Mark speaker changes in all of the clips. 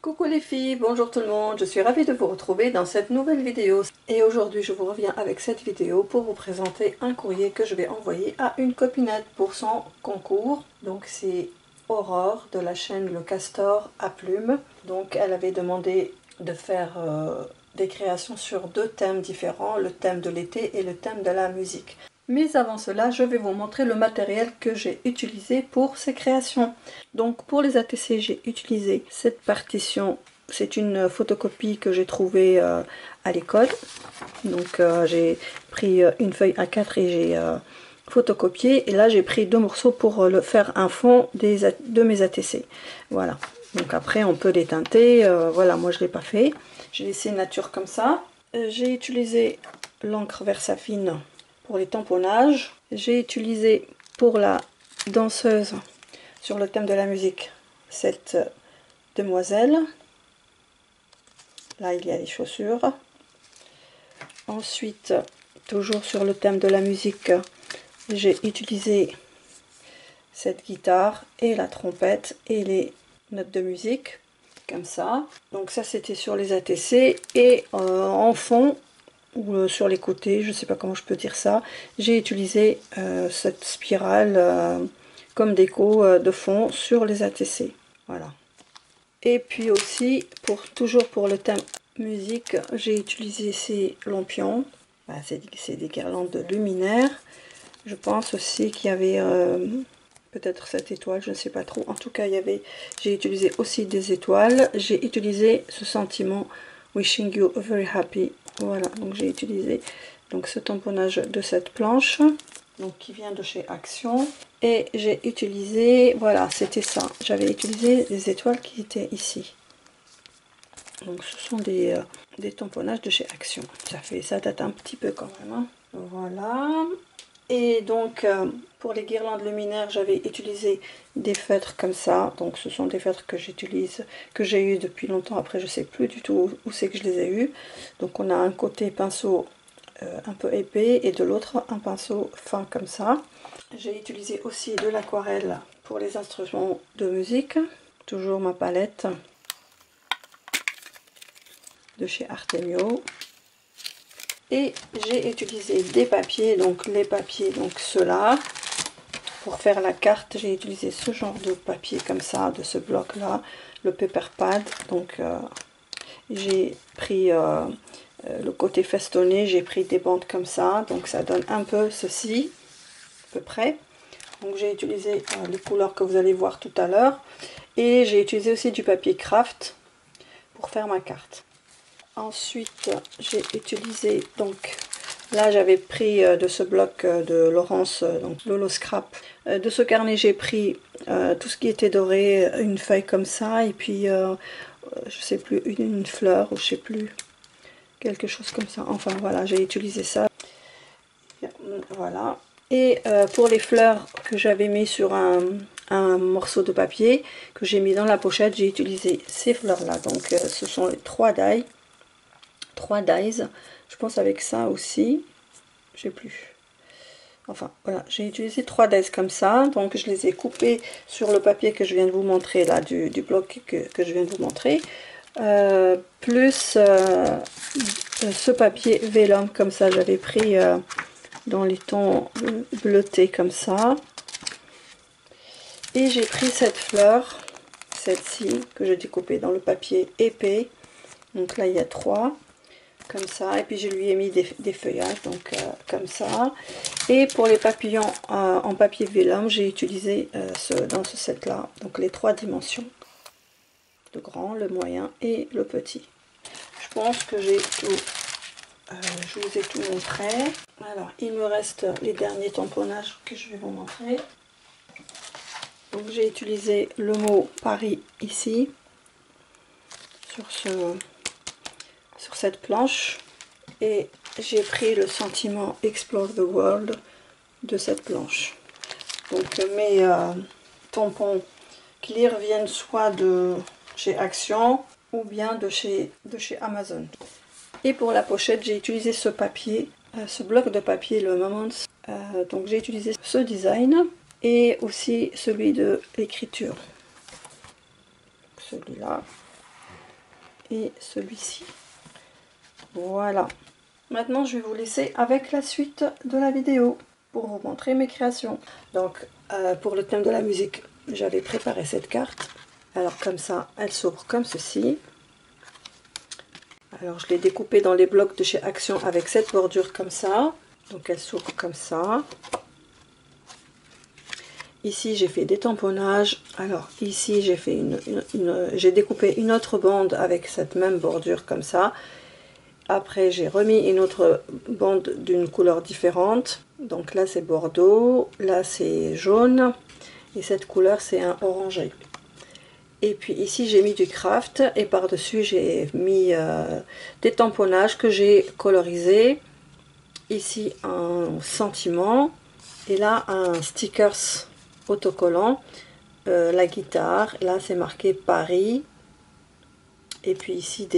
Speaker 1: Coucou les filles, bonjour tout le monde, je suis ravie de vous retrouver dans cette nouvelle vidéo. Et aujourd'hui je vous reviens avec cette vidéo pour vous présenter un courrier que je vais envoyer à une copinette pour son concours. Donc c'est Aurore de la chaîne Le Castor à Plumes. Donc elle avait demandé de faire des créations sur deux thèmes différents, le thème de l'été et le thème de la musique. Mais avant cela, je vais vous montrer le matériel que j'ai utilisé pour ces créations. Donc pour les ATC, j'ai utilisé cette partition. C'est une photocopie que j'ai trouvée à l'école. Donc j'ai pris une feuille A4 et j'ai photocopié. Et là, j'ai pris deux morceaux pour faire un fond de mes ATC. Voilà. Donc après, on peut les teinter. Voilà, moi je ne l'ai pas fait. J'ai laissé nature comme ça. J'ai utilisé l'encre Versafine pour les tamponnages. J'ai utilisé pour la danseuse sur le thème de la musique cette demoiselle. Là il y a les chaussures. Ensuite, toujours sur le thème de la musique, j'ai utilisé cette guitare et la trompette et les notes de musique comme ça. Donc ça c'était sur les ATC et en fond ou sur les côtés, je sais pas comment je peux dire ça, j'ai utilisé cette spirale comme déco de fond sur les ATC. Voilà. Et puis aussi, toujours pour le thème musique, j'ai utilisé ces lampions. Voilà, c'est des guirlandes de luminaires. Je pense aussi qu'il y avait peut-être cette étoile, je ne sais pas trop. En tout cas, j'ai utilisé aussi des étoiles. J'ai utilisé ce sentiment Wishing You a Very Happy. Voilà, donc j'ai utilisé donc ce tamponnage de cette planche, donc qui vient de chez Action. Et j'ai utilisé, voilà, c'était ça. J'avais utilisé des étoiles qui étaient ici. Donc ce sont des tamponnages de chez Action. Ça date un petit peu quand même. Hein. Voilà. Et donc pour les guirlandes luminaires, j'avais utilisé des feutres comme ça. Donc ce sont des feutres que j'utilise, que j'ai eu depuis longtemps. Après je sais plus du tout où c'est que je les ai eus. Donc on a un côté pinceau un peu épais et de l'autre un pinceau fin comme ça. J'ai utilisé aussi de l'aquarelle pour les instruments de musique. Toujours ma palette de chez Artemio. Et j'ai utilisé des papiers, donc les papiers, donc ceux-là. Pour faire la carte, j'ai utilisé ce genre de papier comme ça, de ce bloc-là, le paper pad. Donc j'ai pris le côté festonné, j'ai pris des bandes comme ça, donc ça donne un peu ceci, à peu près. Donc j'ai utilisé les couleurs que vous allez voir tout à l'heure. Et j'ai utilisé aussi du papier craft pour faire ma carte. Ensuite, j'ai utilisé, donc là j'avais pris de ce bloc de Laurence, donc Lolo Scrap. De ce carnet, j'ai pris tout ce qui était doré, une feuille comme ça, et puis je sais plus, une fleur, ou je sais plus, quelque chose comme ça. Enfin voilà, j'ai utilisé ça. Voilà. Et pour les fleurs que j'avais mis sur un morceau de papier, que j'ai mis dans la pochette, j'ai utilisé ces fleurs là. Donc ce sont les 3 dies. 3 dies, je pense avec ça aussi, je sais plus. Enfin voilà, j'ai utilisé 3 dies comme ça, donc je les ai coupés sur le papier que je viens de vous montrer là, du bloc que je viens de vous montrer, plus ce papier vélum comme ça, j'avais pris dans les tons bleutés comme ça. Et j'ai pris cette fleur, celle-ci, que j'ai découpée dans le papier épais. Donc là, il y a 3, comme ça. Et puis, je lui ai mis des feuillages, donc comme ça. Et pour les papillons en papier vélum, j'ai utilisé dans ce set-là, donc les 3 dimensions. Le grand, le moyen et le petit. Je pense que j'ai tout. Je vous ai tout montré. Alors, il me reste les derniers tamponnages que je vais vous montrer. Donc, j'ai utilisé le mot Paris ici, sur cette planche. Et j'ai pris le sentiment Explore the World de cette planche. Donc, mes tampons clear viennent soit de chez Action ou bien de chez Amazon. Et pour la pochette, j'ai utilisé ce papier, ce bloc de papier, le Moments. Donc j'ai utilisé ce design et aussi celui de l'écriture. Celui-là. et celui-ci. Voilà. Maintenant, je vais vous laisser avec la suite de la vidéo pour vous montrer mes créations. Donc, pour le thème de la musique, j'avais préparé cette carte. Alors, comme ça, elle s'ouvre comme ceci. Alors, je l'ai découpée dans les blocs de chez Action avec cette bordure comme ça. Donc, elle s'ouvre comme ça. Ici, j'ai fait des tamponnages. Alors, ici, j'ai fait j'ai découpé une autre bande avec cette même bordure comme ça. Après, j'ai remis une autre bande d'une couleur différente. Donc là, c'est bordeaux, là, c'est jaune. Et cette couleur, c'est un orangé. Et puis ici, j'ai mis du craft. Et par-dessus, j'ai mis des tamponnages que j'ai colorisés. Ici, un sentiment. Et là, un stickers autocollant. La guitare. Là, c'est marqué Paris. Et puis ici,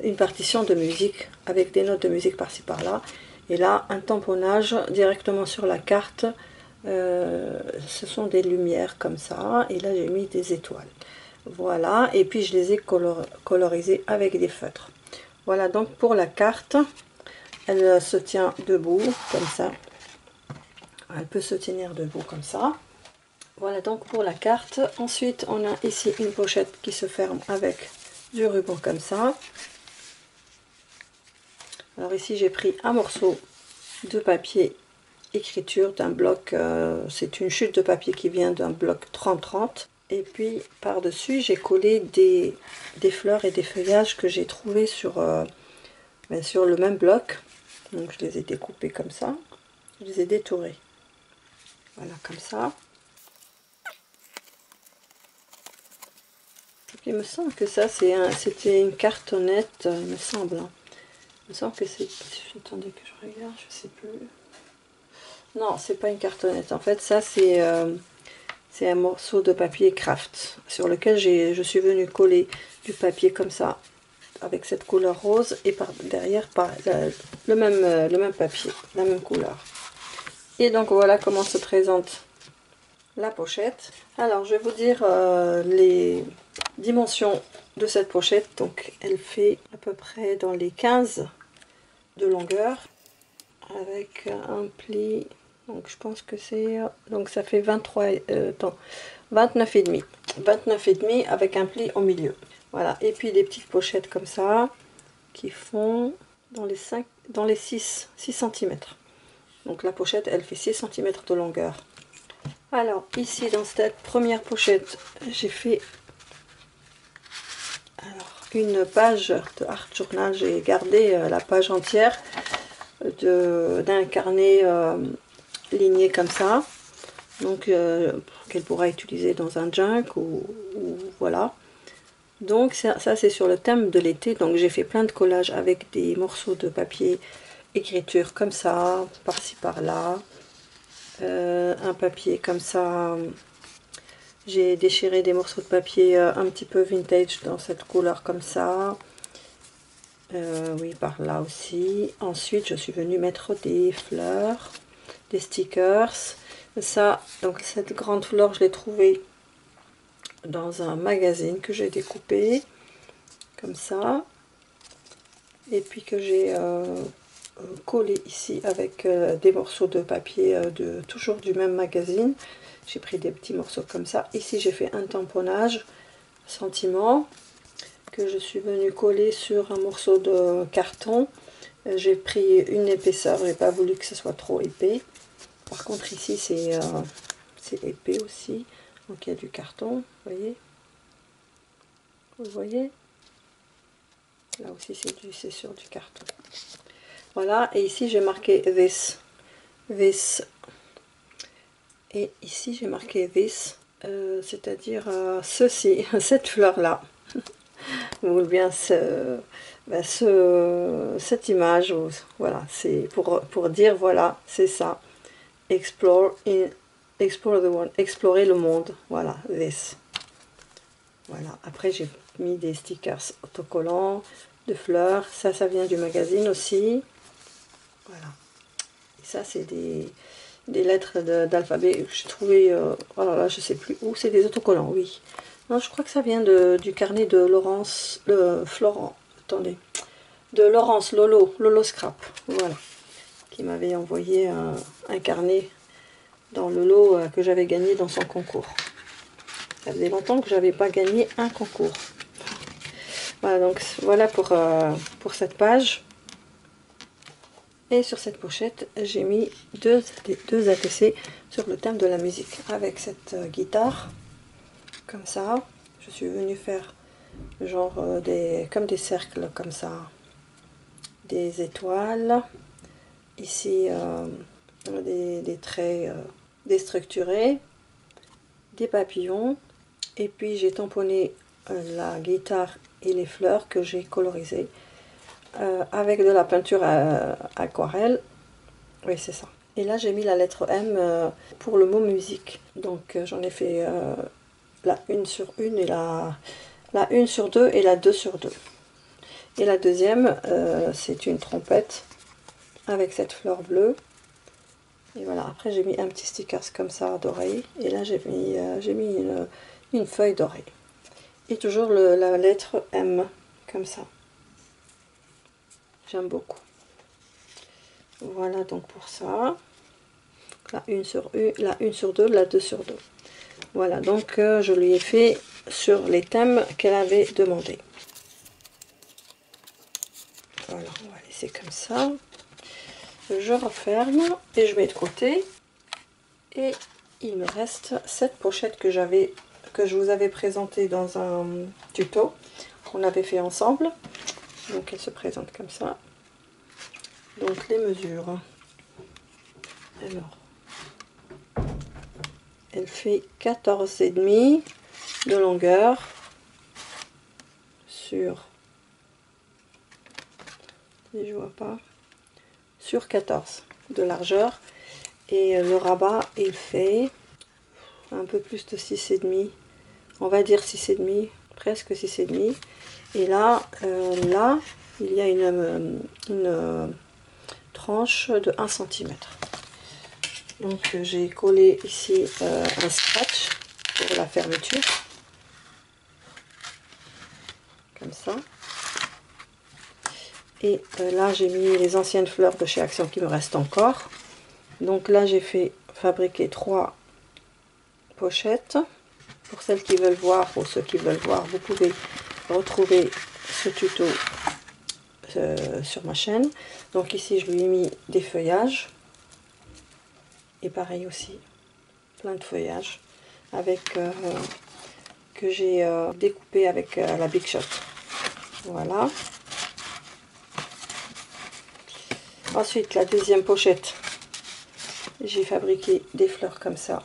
Speaker 1: une partition de musique avec des notes de musique par-ci par-là. Et là, un tamponnage directement sur la carte. Ce sont des lumières comme ça. Et là, j'ai mis des étoiles. Voilà. Et puis, je les ai colorisées avec des feutres. Voilà donc pour la carte. Elle se tient debout comme ça. Elle peut se tenir debout comme ça. Voilà donc pour la carte. Ensuite, on a ici une pochette qui se ferme avec du ruban comme ça. Alors ici j'ai pris un morceau de papier écriture d'un bloc, c'est une chute de papier qui vient d'un bloc 30-30. Et puis par dessus j'ai collé des fleurs et des feuillages que j'ai trouvé sur le même bloc. Donc je les ai découpés comme ça, je les ai détourés. Voilà comme ça. Il me semble que ça c'était une cartonnette, il me semble. Il me semble que c'est... Attendez que je regarde, je sais plus. Non, c'est pas une cartonnette. En fait, ça c'est un morceau de papier craft sur lequel je suis venue coller du papier comme ça, avec cette couleur rose et derrière le même papier, la même couleur. Et donc voilà comment se présente la pochette. Alors je vais vous dire les dimensions de cette pochette. Donc elle fait à peu près dans les 15 de longueur avec un pli, donc je pense que c'est, donc ça fait 29 et demi avec un pli au milieu. Voilà, et puis des petites pochettes comme ça qui font dans les 6 cm. Donc la pochette elle fait 6 cm de longueur. Alors ici dans cette première pochette j'ai fait une page de art journal, j'ai gardé la page entière d'un carnet ligné comme ça, donc qu'elle pourra utiliser dans un junk ou voilà. Donc ça c'est sur le thème de l'été, donc j'ai fait plein de collages avec des morceaux de papier écriture comme ça, par-ci par-là, un papier comme ça. J'ai déchiré des morceaux de papier un petit peu vintage dans cette couleur comme ça. Oui, par là aussi. Ensuite, je suis venue mettre des fleurs, des stickers. Ça, donc cette grande fleur, je l'ai trouvée dans un magazine que j'ai découpé comme ça. Et puis que j'ai collé ici avec des morceaux de papier toujours du même magazine. J'ai pris des petits morceaux comme ça. Ici, j'ai fait un tamponnage sentiment que je suis venue coller sur un morceau de carton. J'ai pris une épaisseur, j'ai pas voulu que ce soit trop épais. Par contre ici c'est épais aussi, donc il y a du carton, vous voyez là aussi c'est sur du carton. Voilà, et ici j'ai marqué this, et ici j'ai marqué this, c'est-à-dire ceci, cette fleur là. Ou bien cette image, voilà, c'est pour dire voilà, c'est ça, explore the world, explorer le monde, voilà, this. Voilà, après j'ai mis des stickers autocollants de fleurs, ça vient du magazine aussi, voilà. Et ça c'est des lettres d'alphabet que j'ai trouvé, oh là là, je sais plus où, c'est des autocollants, oui, Non, je crois que ça vient du carnet de Laurence, Florent, attendez, de Laurence Lolo Scrap, voilà, qui m'avait envoyé un carnet dans le lot que j'avais gagné dans son concours. Ça faisait longtemps que j'avais pas gagné un concours. Voilà, donc voilà pour cette page. Et sur cette pochette, j'ai mis deux ATC sur le thème de la musique. Avec cette guitare, comme ça, je suis venue faire genre comme des cercles, comme ça. Des étoiles. Ici, des traits déstructurés. Des papillons. Et puis j'ai tamponné la guitare et les fleurs que j'ai colorisées avec de la peinture aquarelle. Oui, c'est ça. Et là j'ai mis la lettre M pour le mot musique. Donc j'en ai fait la 1 sur 1 et la 1 sur 2 et la 2 sur 2. Et la deuxième, c'est une trompette avec cette fleur bleue. Et voilà, après j'ai mis un petit sticker comme ça doré. Et là j'ai mis une feuille dorée. Et toujours la lettre M, comme ça. J'aime beaucoup. Voilà donc pour ça. La 1 sur 1, la 1 sur 2, la 2 sur 2. Voilà, donc je lui ai fait sur les thèmes qu'elle avait demandé. Voilà, on va laisser comme ça. Je referme et je mets de côté. Et il me reste cette pochette que je vous avais présentée dans un tuto qu'on avait fait ensemble. Donc elle se présente comme ça. Donc les mesures. Alors, elle fait 14,5 de longueur sur, si je vois pas, sur 14 de largeur. Et le rabat, il fait un peu plus de 6,5, on va dire 6,5, presque 6,5. Et là, il y a une tranche de 1 cm. Donc j'ai collé ici un scratch pour la fermeture, comme ça. Et là j'ai mis les anciennes fleurs de chez Action qui me restent encore. Donc là j'ai fait fabriquer 3 pochettes. Pour celles qui veulent voir, pour ceux qui veulent voir, vous pouvez retrouver ce tuto sur ma chaîne. Donc ici je lui ai mis des feuillages. Et pareil aussi, plein de feuillages avec que j'ai découpé avec la Big Shot. Voilà. Ensuite, la deuxième pochette, j'ai fabriqué des fleurs comme ça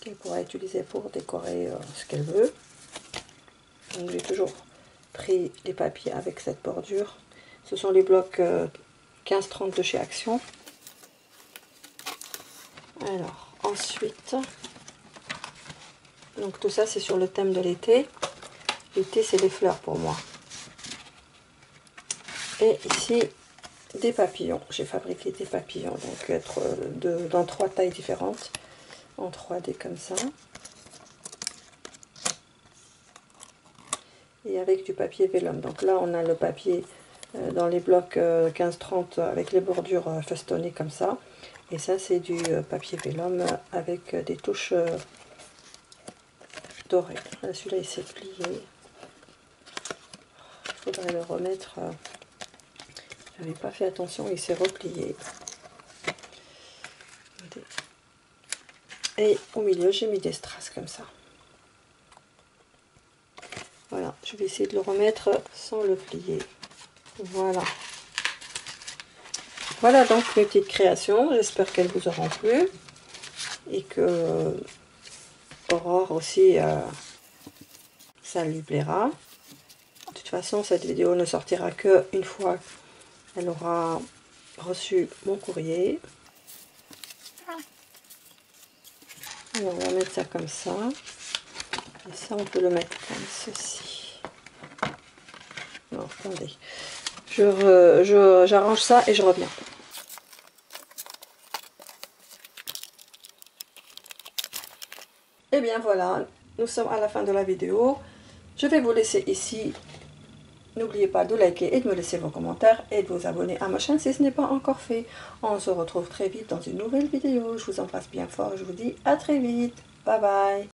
Speaker 1: qu'elle pourra utiliser pour décorer ce qu'elle veut. Donc j'ai toujours pris les papiers avec cette bordure. Ce sont les blocs 15-30 de chez Action. Alors ensuite, donc tout ça c'est sur le thème de l'été. L'été c'est les fleurs pour moi. Et ici des papillons. J'ai fabriqué des papillons donc dans 3 tailles différentes, en 3D comme ça. Et avec du papier vélum. Donc là on a le papier dans les blocs 15-30 avec les bordures festonnées comme ça. Et ça c'est du papier vélum avec des touches dorées. Celui-là il s'est plié. Il faudrait le remettre. J'avais pas fait attention, il s'est replié. Et au milieu j'ai mis des strass comme ça. Voilà, je vais essayer de le remettre sans le plier. Voilà. Voilà donc mes petites créations. J'espère qu'elles vous auront plu. Et que Aurore aussi, ça lui plaira. De toute façon, cette vidéo ne sortira que une fois qu'elle aura reçu mon courrier. Alors, on va mettre ça comme ça. Et ça, on peut le mettre comme ceci. Non, attendez. J'arrange ça et je reviens. Et bien voilà, nous sommes à la fin de la vidéo. Je vais vous laisser ici. N'oubliez pas de liker et de me laisser vos commentaires et de vous abonner à ma chaîne si ce n'est pas encore fait. On se retrouve très vite dans une nouvelle vidéo. Je vous embrasse bien fort et je vous dis à très vite. Bye bye.